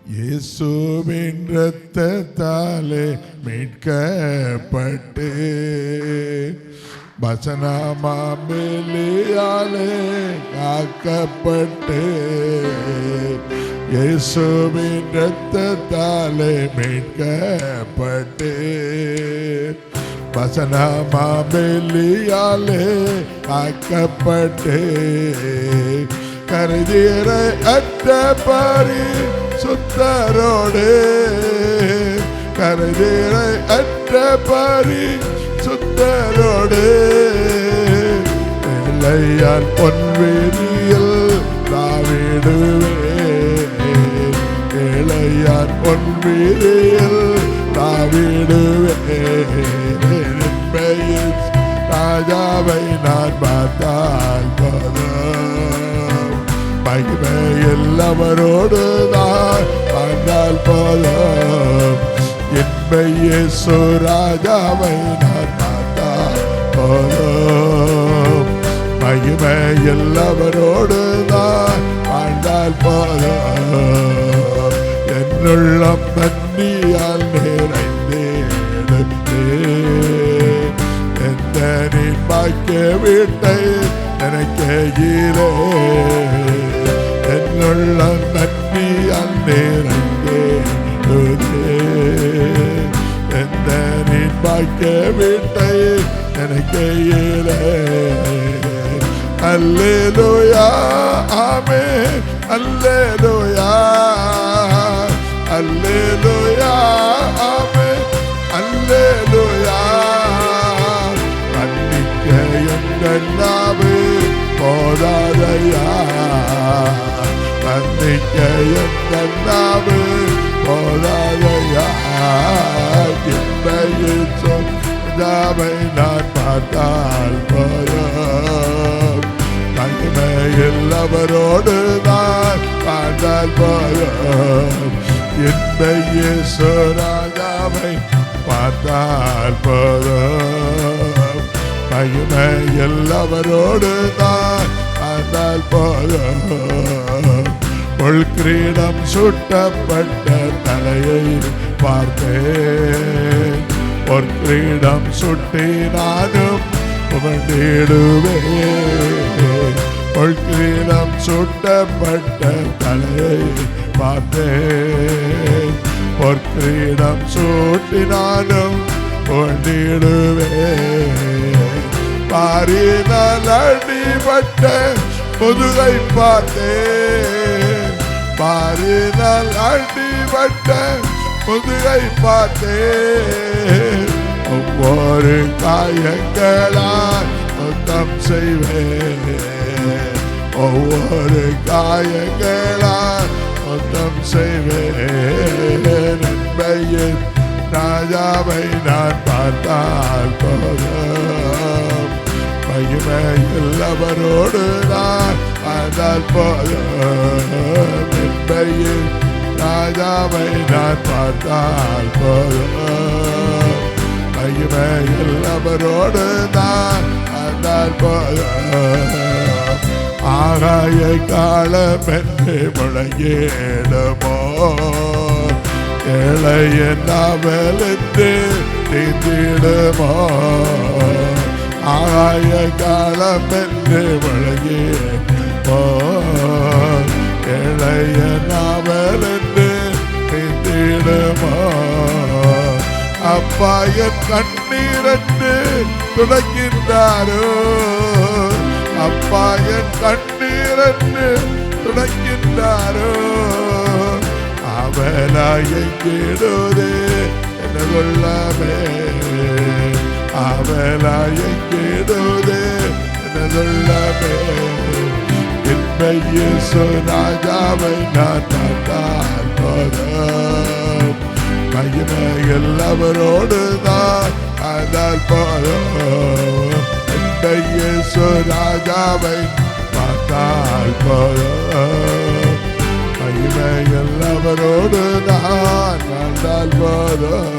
இயேசுவின் இரத்தத்தாலே மீட்கப்பட்டு வசனமாலே காக்கப்பட்டு இயேசுவின் இரத்தத்தாலே மீட்கப்பட்டு வசனமாலே காக்கப்பட்டு கருதீரை அற்ற பரிசுத்தரோடு கருதீரை அற்ற பரிசுத்தரோடு எல்லையால் பொன்வெளியில் தாவிடுவேன் எல்லையால் பொன்வெளியில் தாவிடுவேன் ராஜாவை நான் பார்த்தால் போதும் மகிமையில் அவரோடு நான் பார்த்தால் போதும் இயேசு ராஜாவை நான் பார்த்தால் போதும் மகிமையில் அவரோடு நான் பார்த்தால் போதும் என்னுள்ளம் நன்றியால் நிறைந்தேன் பாக்கிய வீட்டை எனக்கையிலே என்னுள்ள நன்றியால் நிறைந்தேன் எந்த நீ பாக்கிய வீட்டை எனக்கையிலே அல்லேலூயா ஆமென் அல்லேலூயா அல்லேலூயா ஆமென் அல்லேலூயா நன்றிக்க எங்கள் நாவு போதாதையா நன்றிக்க எங்கள் நாவு போதாதையா இன்றையில் சொல்லாமை நான் பார்த்தால் போதும் மகிமையில் அவரோடு நான் பார்த்தால் போதும் இன்றையில் ராஜாவை பார்த்தால் போதும் மகிமையில் அவரோடு நான் பார்த்தால் போதும் பொற்கிரீடம் சூட்டப்பட்ட தலையை பார்த்தேன் பொற்கிரீடம் சுட்டி நானும் புகழ்ந்திடுவேன் பொற்கிரீடம் சூட்டப்பட்ட தலையை பார்த்தேன் பொற்கிரீடம் சூட்டி நானும் புகழ்ந்திடுவேன் பாரினால் அடிபட்ட முதுகை பார்த்தேன் பாரினால் அடிபட்ட முதுகை பார்த்தேன் ஒவ்வொரு காயங்களால் சுத்தம் செய்வேன் ஒவ்வொரு காயங்களால் சுத்தம் செய்வேன் என்பையில் ராஜாவை நான் பார்த்தால் போதும் மகிமையில் அவரோடு நான் பார்த்தால் போதும் என்பையில் ராஜாவை நான் பார்த்தால் போதும் மகிமையில் அவரோடு நான் பார்த்தால் போதும் ஆகாய காலம் என்று முழங்கிடுமோ ஏழைய நாவலென்று தீர்ந்திடுமோ ஆகாய காலம் என்று முழங்கிடுமோ ஏழைய நாவலென்று தீர்ந்திடுமோ அப்பா என் கண்ணீரென்று துடைக்கின்றாரோ அப்பா என் கண்ணீரென்று துடைக்கின்றாரோ அவலாயை கேடுதே என கொள்ளமே அவலாயை கேடுதே என கொள்ளமே இயேசு ராஜாவை நான் பார்த்தால் போதும் மகிமையில் அவரோடு நான் பார்த்தால் போதும் இயேசு ராஜாவை பார்த்தால் போதும் மகிமையில் அவரோடு நான் பார்த்தால் போதும்